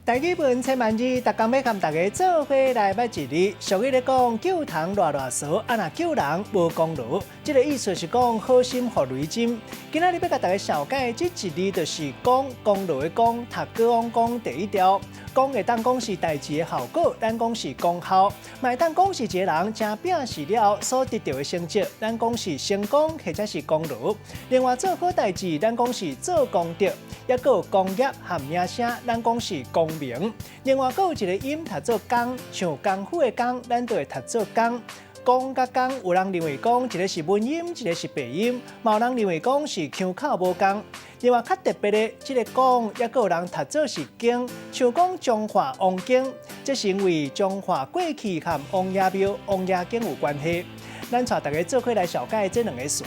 大语文千万字，逐工要和大家做伙来捌一字。俗语咧讲，救糖热热烧，啊若救人无功劳。这个意思是讲好心互雷针。今仔日要甲大家小解这一字，就是功，功劳的功，读过往讲第一条。功会当讲是代志的效果，咱讲是功效；嘛会当讲是一个人真拼事了所得到的成绩，咱讲是成功或者是功劳。另外做好代志，咱讲是做功德；也有功业和名声，咱讲是功名。另外，还有一个音读做工，像功夫的功，咱就会读做工。功甲工，有人认为讲一个是文音，一个是白音，嘛有人认为讲是腔口无共。另外，较特别的，这个功也有人读做是经，像讲中华王经，这是因为中华过去和王爷庙、王爷经有关系。咱带大家做伙来小解这两个词。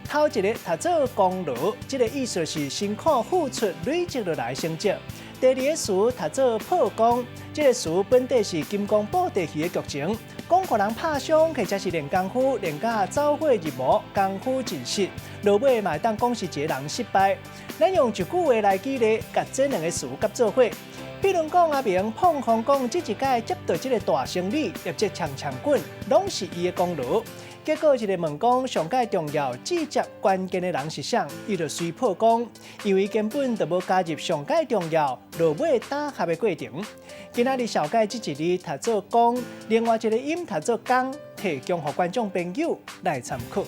头一个读做功劳，这个意思是辛苦付出累积落来的成绩。第二个词读做破功，这个词本地是金刚布袋戏的剧情，讲互人拍伤或者是练功夫，练到走火入魔，功夫尽失，落尾嘛当讲是一个人失败。咱用一句话来举例，甲这两个词夹做伙。比如讲阿明碰风讲，这一届接到这个大胜利，业绩强滚，拢是伊的功劳。结果一个问讲，上界重要、直接关键的人是谁？伊就随破功，因为根本就无加入上界重要、落尾打合的过程。今仔日小解这一字读做功，另外一个音读做工，提供给观众朋友来参考。